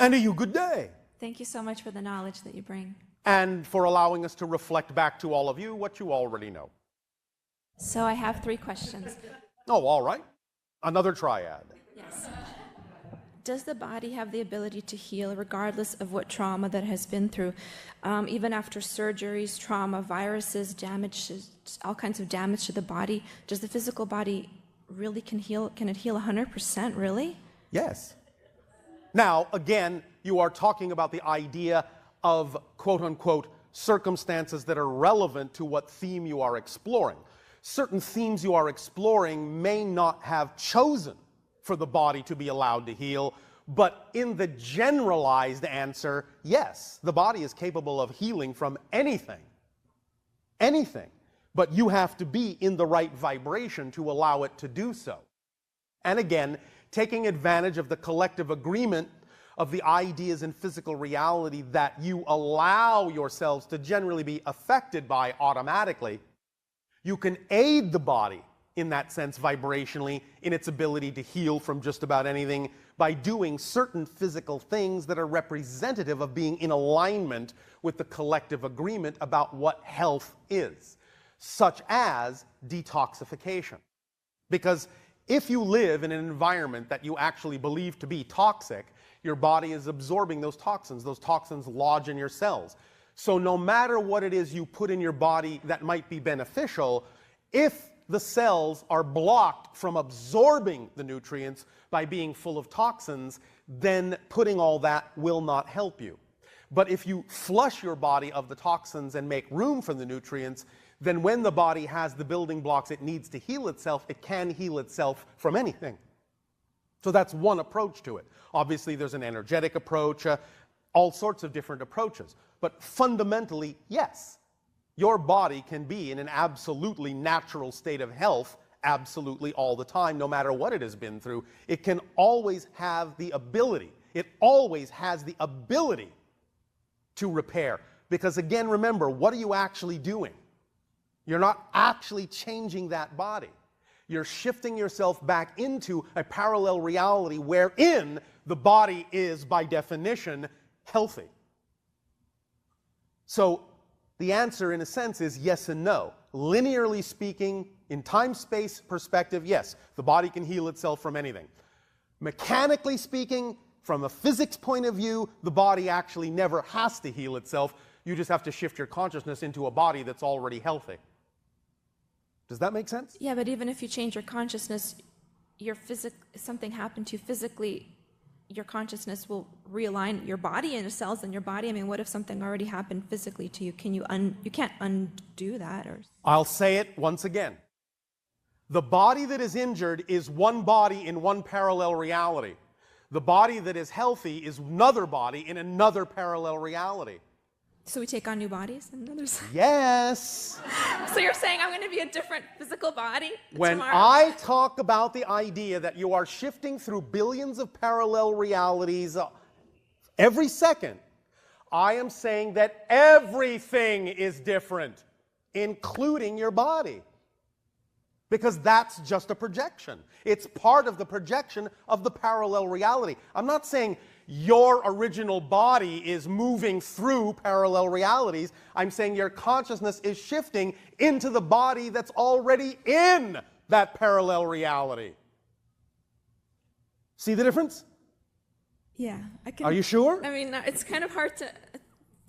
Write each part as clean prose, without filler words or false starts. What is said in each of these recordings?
And you good day. Thank you so much for the knowledge that you bring. And for allowing us to reflect back to all of you what you already know. So I have 3 questions. Oh, all right. Another triad. Yes. Does the body have the ability to heal regardless of what trauma that has been through? Even after surgeries, trauma, viruses, damage, all kinds of damage to the body, does the physical body really can it heal 100%, really? Yes. Now, again, you are talking about the idea of quote-unquote circumstances that are relevant to what theme you are exploring. Certain themes you are exploring may not have chosen for the body to be allowed to heal, but in the generalized answer, yes, the body is capable of healing from anything. Anything. But you have to be in the right vibration to allow it to do so. And again, taking advantage of the collective agreement of the ideas in physical reality that you allow yourselves to generally be affected by automatically, you can aid the body in that sense vibrationally in its ability to heal from just about anything by doing certain physical things that are representative of being in alignment with the collective agreement about what health is, such as detoxification. Because if you live in an environment that you actually believe to be toxic, your body is absorbing those toxins. Those toxins lodge in your cells. So no matter what it is you put in your body that might be beneficial, if the cells are blocked from absorbing the nutrients by being full of toxins, then putting all that will not help you. But if you flush your body of the toxins and make room for the nutrients, then when the body has the building blocks it needs to heal itself, it can heal itself from anything. So that's one approach to it. Obviously, there's an energetic approach, all sorts of different approaches. But fundamentally, yes, your body can be in an absolutely natural state of health absolutely all the time, no matter what it has been through. It can always have the ability. It always has the ability to repair. Because again, remember, what are you actually doing? You're not actually changing that body. You're shifting yourself back into a parallel reality wherein the body is, by definition, healthy. So the answer, in a sense, is yes and no. Linearly speaking, in time-space perspective, yes, the body can heal itself from anything. Mechanically speaking, from a physics point of view, the body actually never has to heal itself. You just have to shift your consciousness into a body that's already healthy. Does that make sense? Yeah, but even if you change your consciousness, something happened to you physically, your consciousness will realign your body and the cells in your body. I mean, what if something already happened physically to you? You can't undo that. I'll say it once again. The body that is injured is one body in one parallel reality. The body that is healthy is another body in another parallel reality. So we take on new bodies and others? Yes. So you're saying I'm going to be a different physical body when tomorrow? I talk about the idea that you are shifting through billions of parallel realities every second, I am saying that everything is different, including your body. Because that's just a projection. It's part of the projection of the parallel reality. I'm not saying your original body is moving through parallel realities. I'm saying your consciousness is shifting into the body that's already in that parallel reality. See the difference? Yeah. Are you sure? I mean, it's kind of hard to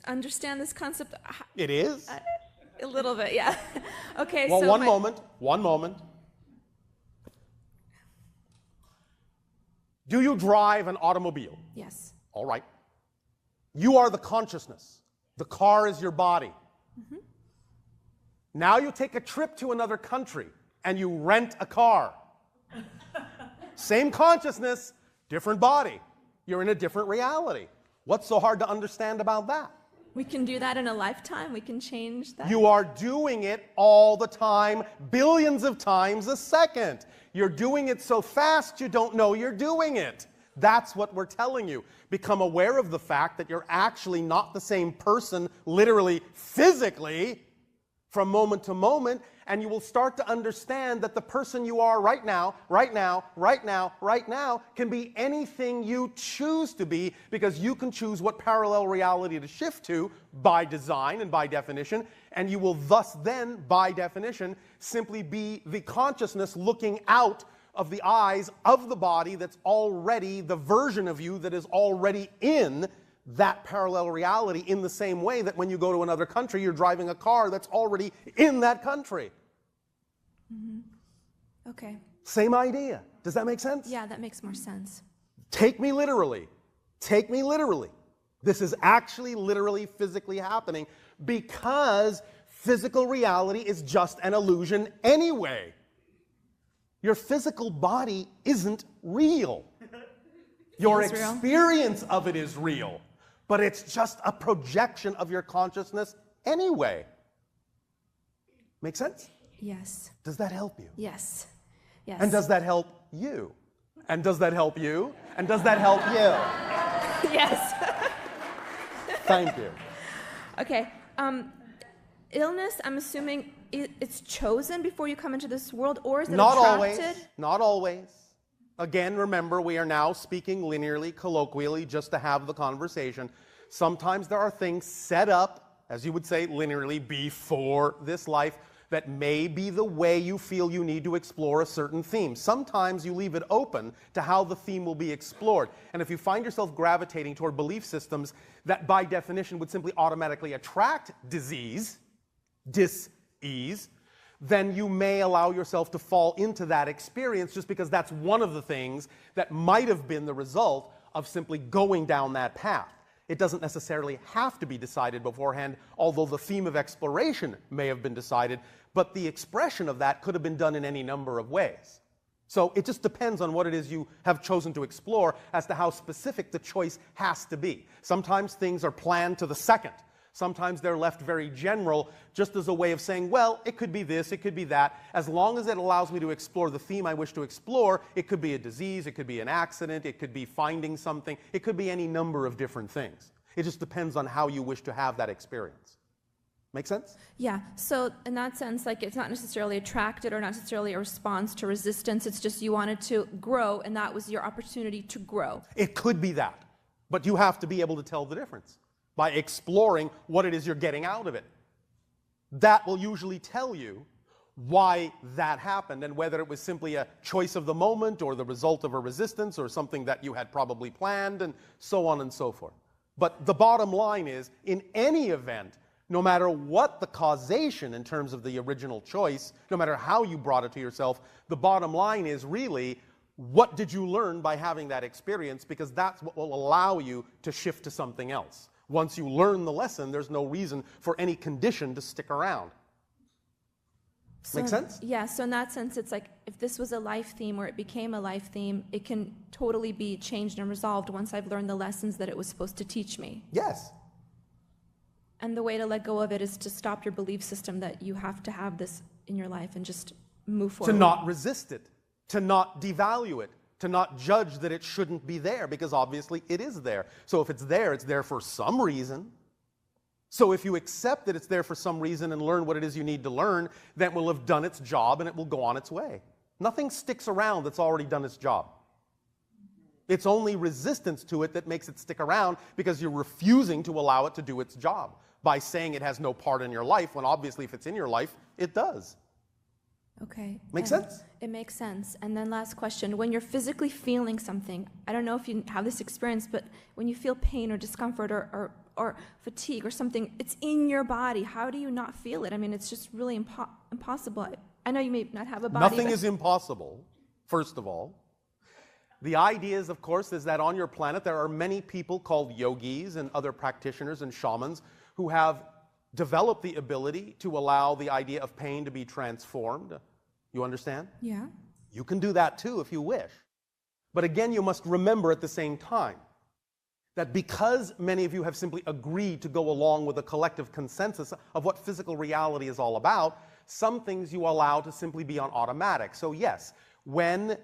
understand this concept. It is? A little bit, yeah. Okay, well, so one moment. Do you drive an automobile? Yes. All right. You are the consciousness. The car is your body. Mm-hmm. Now you take a trip to another country and you rent a car. Same consciousness, different body. You're in a different reality. What's so hard to understand about that? We can do that in a lifetime. We can change that. You are doing it all the time, billions of times a second. You're doing it so fast you don't know you're doing it. That's what we're telling you. Become aware of the fact that you're actually not the same person, literally, physically, from moment to moment, and you will start to understand that the person you are right now can be anything you choose to be, because you can choose what parallel reality to shift to by design and by definition, and you will thus then, by definition, simply be the consciousness looking out of the eyes of the body that's already the version of you that is already in that parallel reality, in the same way that when you go to another country, you're driving a car that's already in that country. Mm-hmm. Okay. Same idea. Does that make sense? Yeah, that makes more sense. Take me literally. Take me literally. This is actually literally physically happening, because physical reality is just an illusion anyway. Your physical body isn't real. Your experience of it is real, but it's just a projection of your consciousness anyway. Make sense? Yes. Does that help you? Yes. Yes. And does that help you? And does that help you? And does that help you? Yes. Thank you. Okay. Illness, I'm assuming it's chosen before you come into this world, or is it Not attracted? always. Not always. Again, remember, we are now speaking linearly, colloquially, just to have the conversation. Sometimes there are things set up, as you would say, linearly, before this life, that may be the way you feel you need to explore a certain theme. Sometimes you leave it open to how the theme will be explored. And if you find yourself gravitating toward belief systems that by definition would simply automatically attract disease, dis-ease, then you may allow yourself to fall into that experience, just because that's one of the things that might have been the result of simply going down that path. It doesn't necessarily have to be decided beforehand, although the theme of exploration may have been decided, but the expression of that could have been done in any number of ways. So it just depends on what it is you have chosen to explore as to how specific the choice has to be. Sometimes things are planned to the second. Sometimes they're left very general, just as a way of saying, well, it could be this, it could be that. As long as it allows me to explore the theme I wish to explore, it could be a disease, it could be an accident, it could be finding something, it could be any number of different things. It just depends on how you wish to have that experience. Make sense? Yeah, so in that sense, like, it's not necessarily attracted or not necessarily a response to resistance, it's just you wanted to grow, and that was your opportunity to grow. It could be that, but you have to be able to tell the difference by exploring what it is you're getting out of it. That will usually tell you why that happened, and whether it was simply a choice of the moment or the result of a resistance or something that you had probably planned, and so on and so forth. But the bottom line is, in any event, no matter what the causation in terms of the original choice, no matter how you brought it to yourself, the bottom line is really, what did you learn by having that experience? Because that's what will allow you to shift to something else. Once you learn the lesson, there's no reason for any condition to stick around. Make sense? Yeah, so in that sense, it's like, if this was a life theme or it became a life theme, it can totally be changed and resolved once I've learned the lessons that it was supposed to teach me. Yes. And the way to let go of it is to stop your belief system that you have to have this in your life and just move forward. To not resist it, to not devalue it, to not judge that it shouldn't be there, because obviously it is there. So if it's there for some reason. So if you accept that it's there for some reason and learn what it is you need to learn, then it will have done its job and it will go on its way. Nothing sticks around that's already done its job. It's only resistance to it that makes it stick around, because you're refusing to allow it to do its job by saying it has no part in your life, when obviously if it's in your life, it does. Okay. Make sense? It makes sense. And then last question, when you're physically feeling something, I don't know if you have this experience, but when you feel pain or discomfort or fatigue or something, it's in your body. How do you not feel it? I mean, it's just really impossible. I know you may not have a body. Nothing is impossible, first of all. The idea is, of course, is that on your planet there are many people called yogis and other practitioners and shamans who have developed the ability to allow the idea of pain to be transformed. You understand? Yeah. You can do that too if you wish. But again, you must remember at the same time that because many of you have simply agreed to go along with a collective consensus of what physical reality is all about, some things you allow to simply be on automatic. So yes, when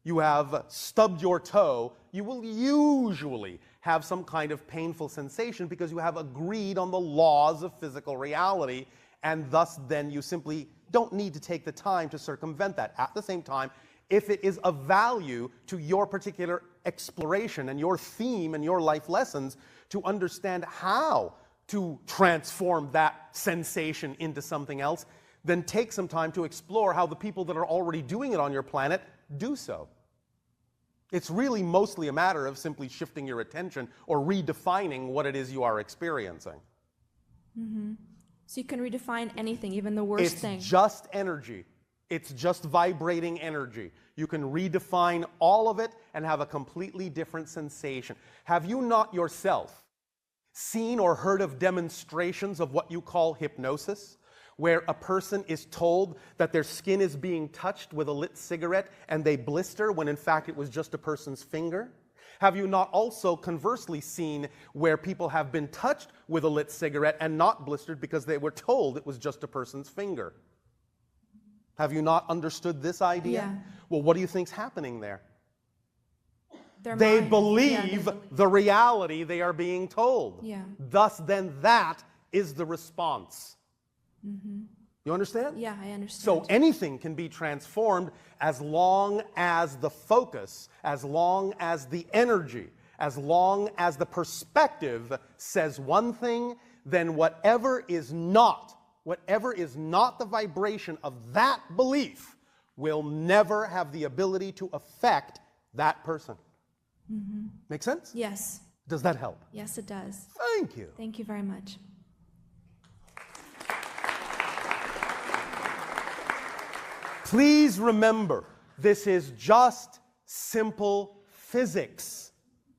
you have stubbed your toe, you will usually have some kind of painful sensation because you have agreed on the laws of physical reality, and thus then you simply don't need to take the time to circumvent that. At the same time, if it is of value to your particular exploration and your theme and your life lessons to understand how to transform that sensation into something else, then take some time to explore how the people that are already doing it on your planet do so. It's really mostly a matter of simply shifting your attention or redefining what it is you are experiencing. Mm-hmm. So you can redefine anything, even the worst thing. It's just energy. It's just vibrating energy. You can redefine all of it and have a completely different sensation. Have you not yourself seen or heard of demonstrations of what you call hypnosis, where a person is told that their skin is being touched with a lit cigarette and they blister when in fact it was just a person's finger? Have you not also conversely seen where people have been touched with a lit cigarette and not blistered because they were told it was just a person's finger? Have you not understood this idea? Yeah. Well, what do you think's happening there? They believe the reality they are being told. Yeah. Thus, then, that is the response. Mm-hmm. You understand? Yeah, I understand. So anything can be transformed as long as the focus, as long as the energy, as long as the perspective says one thing, then whatever is not the vibration of that belief will never have the ability to affect that person. Mm-hmm. Make sense? Yes. Does that help? Yes, it does. Thank you. Thank you very much. Please remember, this is just simple physics.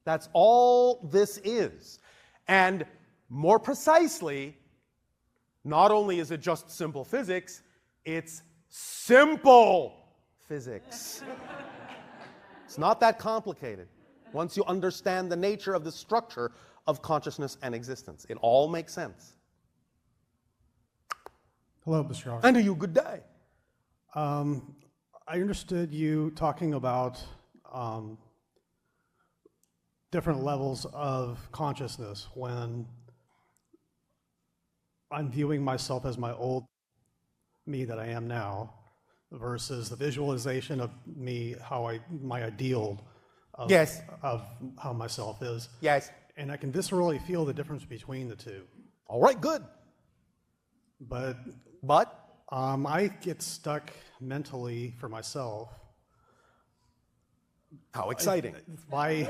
That's all this is. And more precisely, not only is it just simple physics, it's simple physics. It's not that complicated. Once you understand the nature of the structure of consciousness and existence, it all makes sense. Hello, Bashar. And to you, good day. I understood you talking about different levels of consciousness when I'm viewing myself as my old me that I am now versus the visualization of me, my ideal of, Yes. of how myself is. Yes. And I can viscerally feel the difference between the two. All right, good. But I get stuck mentally for myself. How exciting. I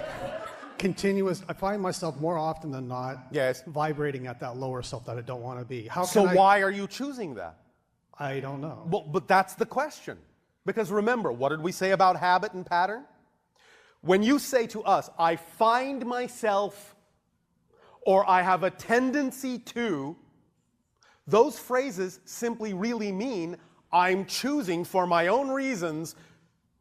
find myself more often than not vibrating at that lower self that I don't want to be. Why are you choosing that? I don't know. Well, but that's the question. Because remember, what did we say about habit and pattern? When you say to us, I find myself, or I have a tendency to, those phrases simply really mean I'm choosing for my own reasons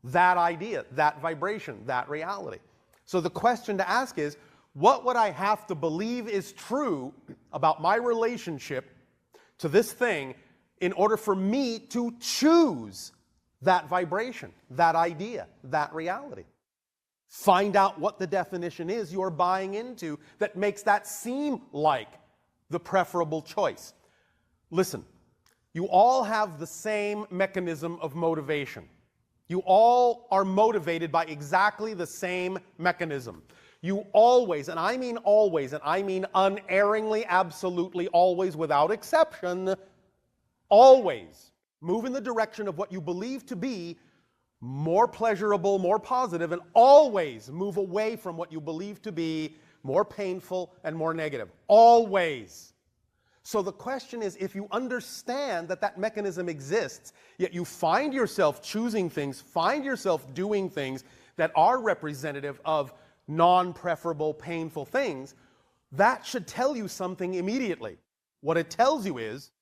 that idea, that vibration, that reality. So the question to ask is, what would I have to believe is true about my relationship to this thing in order for me to choose that vibration, that idea, that reality? Find out what the definition is you're buying into that makes that seem like the preferable choice. Listen, you all have the same mechanism of motivation. You all are motivated by exactly the same mechanism. You always, and I mean unerringly, absolutely always, without exception, always move in the direction of what you believe to be more pleasurable, more positive, and always move away from what you believe to be more painful and more negative. Always. So the question is, if you understand that that mechanism exists, yet you find yourself choosing things, find yourself doing things that are representative of non-preferable, painful things, that should tell you something immediately. What it tells you is,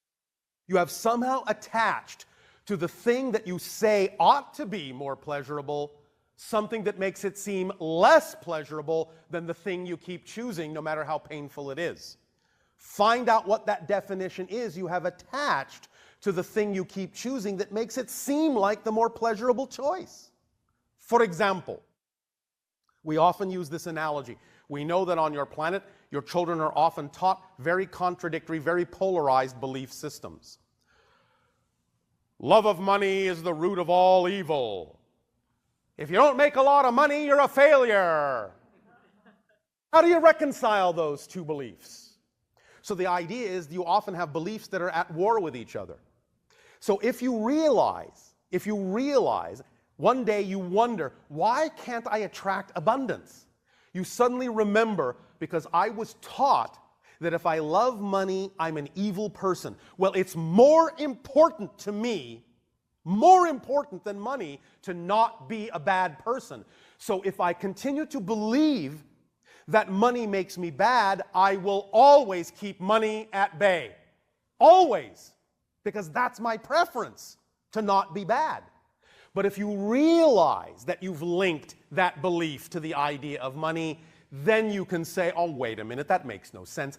you have somehow attached to the thing that you say ought to be more pleasurable, something that makes it seem less pleasurable than the thing you keep choosing, no matter how painful it is. Find out what that definition is you have attached to the thing you keep choosing that makes it seem like the more pleasurable choice. For example, we often use this analogy. We know that on your planet, your children are often taught very contradictory, very polarized belief systems. Love of money is the root of all evil. If you don't make a lot of money, you're a failure. How do you reconcile those two beliefs? So the idea is you often have beliefs that are at war with each other. So if you realize, one day you wonder, why can't I attract abundance? You suddenly remember, because I was taught that if I love money, I'm an evil person. Well, it's more important to me, more important than money, to not be a bad person. So if I continue to believe that money makes me bad, I will always keep money at bay. Always. Because that's my preference, to not be bad. But if you realize that you've linked that belief to the idea of money, then you can say, oh, wait a minute, that makes no sense.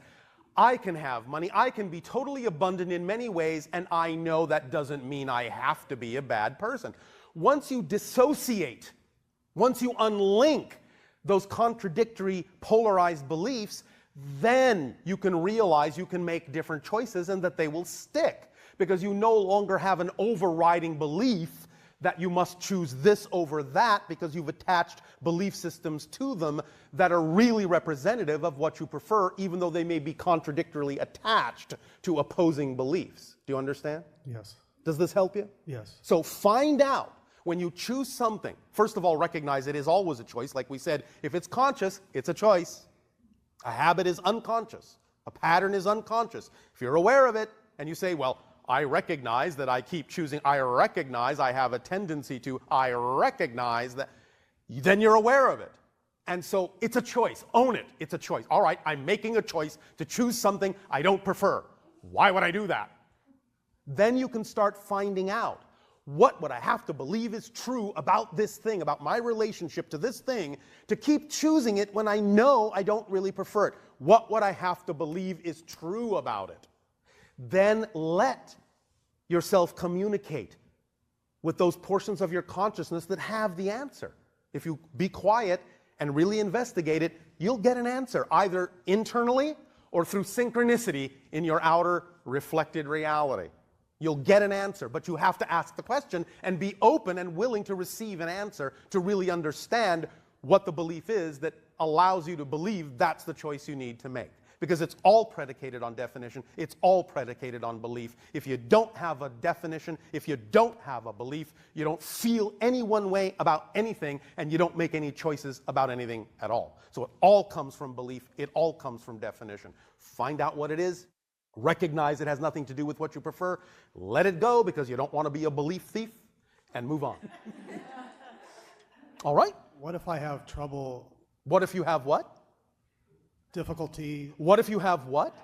I can have money, I can be totally abundant in many ways, and I know that doesn't mean I have to be a bad person. Once you dissociate, once you unlink those contradictory, polarized beliefs, then you can realize you can make different choices and that they will stick. Because you no longer have an overriding belief that you must choose this over that, because you've attached belief systems to them that are really representative of what you prefer, even though they may be contradictorily attached to opposing beliefs. Do you understand? Yes. Does this help you? Yes. So find out when you choose something. First of all, recognize it is always a choice. Like we said, if it's conscious, it's a choice. A habit is unconscious. A pattern is unconscious. If you're aware of it and you say, well, I recognize that I keep choosing, I recognize I have a tendency to, I recognize that, then you're aware of it. And so it's a choice. Own it. It's a choice. All right, I'm making a choice to choose something I don't prefer. Why would I do that? Then you can start finding out, what would I have to believe is true about this thing, about my relationship to this thing, to keep choosing it when I know I don't really prefer it? What would I have to believe is true about it? Then let yourself communicate with those portions of your consciousness that have the answer. If you be quiet and really investigate it, you'll get an answer, either internally or through synchronicity in your outer reflected reality. You'll get an answer, but you have to ask the question and be open and willing to receive an answer to really understand what the belief is that allows you to believe that's the choice you need to make. Because it's all predicated on definition. It's all predicated on belief. If you don't have a definition, if you don't have a belief, you don't feel any one way about anything, and you don't make any choices about anything at all. So it all comes from belief. It all comes from definition. Find out what it is. Recognize it has nothing to do with what you prefer. Let it go, because you don't want to be a belief thief, and move on. All right? What if I have trouble? What if you have what? Difficulty. What if you have what?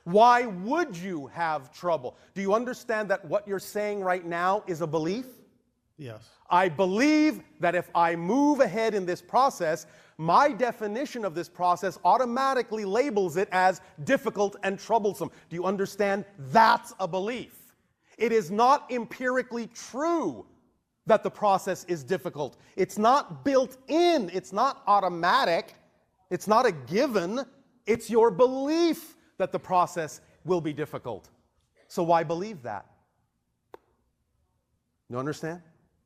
Why would you have trouble? Do you understand that what you're saying right now is a belief? Yes. I believe that if I move ahead in this process, my definition of this process automatically labels it as difficult and troublesome. Do you understand? That's a belief. It is not empirically true that the process is difficult. It's not built in. It's not automatic. It's not a given. It's your belief that the process will be difficult. So why believe that? You understand?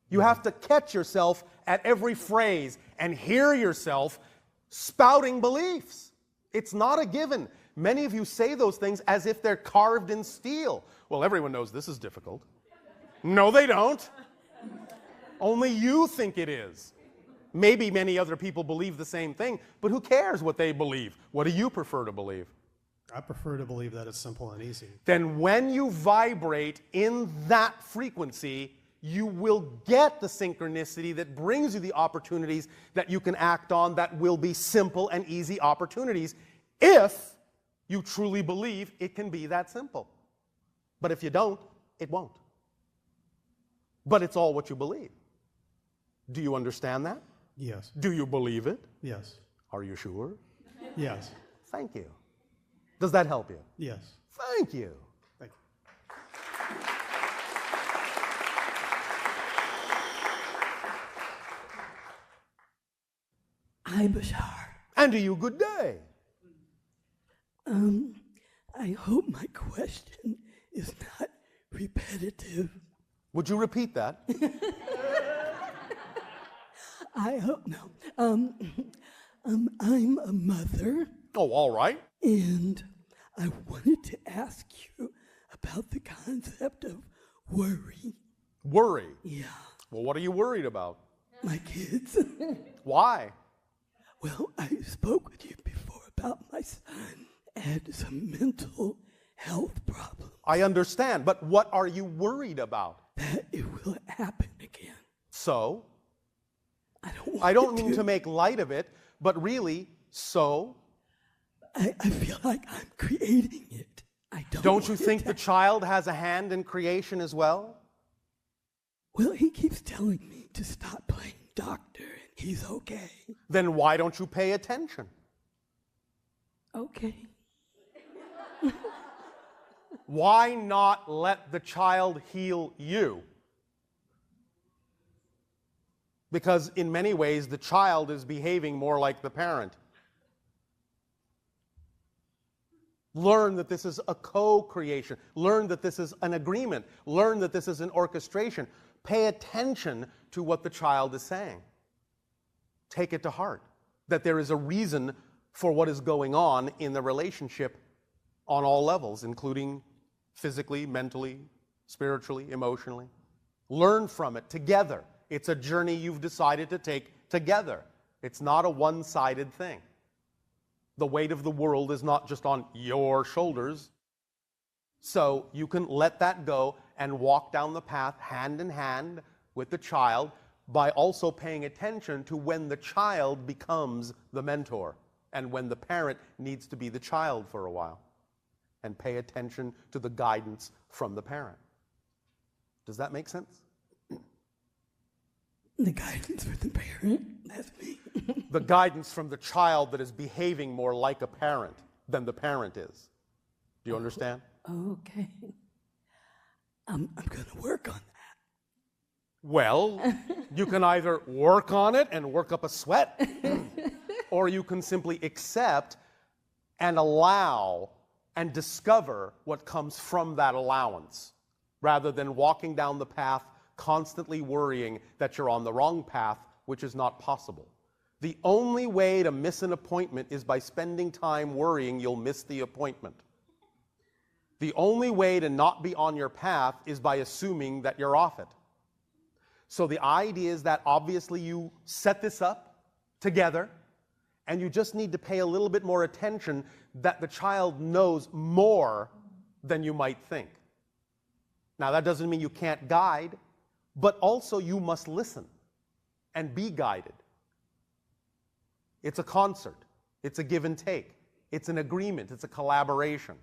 You have to catch yourself at every phrase and hear yourself spouting beliefs. It's not a given. Many of you say those things as if they're carved in steel. Well, everyone knows this is difficult. No, they don't. Only you think it is. Maybe many other people believe the same thing, but who cares what they believe? What do you prefer to believe? I prefer to believe that it's simple and easy. Then when you vibrate in that frequency, you will get the synchronicity that brings you the opportunities that you can act on that will be simple and easy opportunities if you truly believe it can be that simple. But if you don't, it won't. But it's all what you believe. Do you understand that? Yes. Do you believe it? Yes. Are you sure? Yes. Thank you. Does that help you? Yes. Thank you. Thank you. Hi, Bashar. And to you, good day. I hope my question is not repetitive. Would you repeat that? I hope no. I'm a mother, Oh, all right. and I wanted to ask you about the concept of worry. Worry. Yeah, Well, what are you worried about? my kids. Why? Well, I spoke with you before about my son had some mental health problems, I understand, but what are you worried about? that it will happen again. So? I don't want mean to make light of it, but really, so? I feel like I'm creating it. I don't Don't you want it think to the child has a hand in creation as well? Well, he keeps telling me to stop playing doctor, and he's okay. Then why don't you pay attention? Okay. Why not let the child heal you? Because in many ways, the child is behaving more like the parent. Learn that this is a co-creation. Learn that this is an agreement. Learn that this is an orchestration. Pay attention to what the child is saying. Take it to heart, that there is a reason for what is going on in the relationship on all levels, including physically, mentally, spiritually, emotionally. Learn from it together. It's a journey you've decided to take together. It's not a one-sided thing. The weight of the world is not just on your shoulders. So you can let that go and walk down the path hand in hand with the child by also paying attention to when the child becomes the mentor and when the parent needs to be the child for a while, and pay attention to the guidance from the parent. Does that make sense? The guidance for the parent, that's me. The guidance from the child that is behaving more like a parent than the parent is. Do you understand? Okay. I'm going to work on that. Well, you can either work on it and work up a sweat, or you can simply accept and allow and discover what comes from that allowance, rather than walking down the path constantly worrying that you're on the wrong path, which is not possible. The only way to miss an appointment is by spending time worrying you'll miss the appointment. The only way to not be on your path is by assuming that you're off it. So the idea is that obviously you set this up together, and you just need to pay a little bit more attention that the child knows more than you might think. Now, that doesn't mean you can't guide, but also you must listen and be guided. It's a concert. It's a give and take. It's an agreement. It's a collaboration.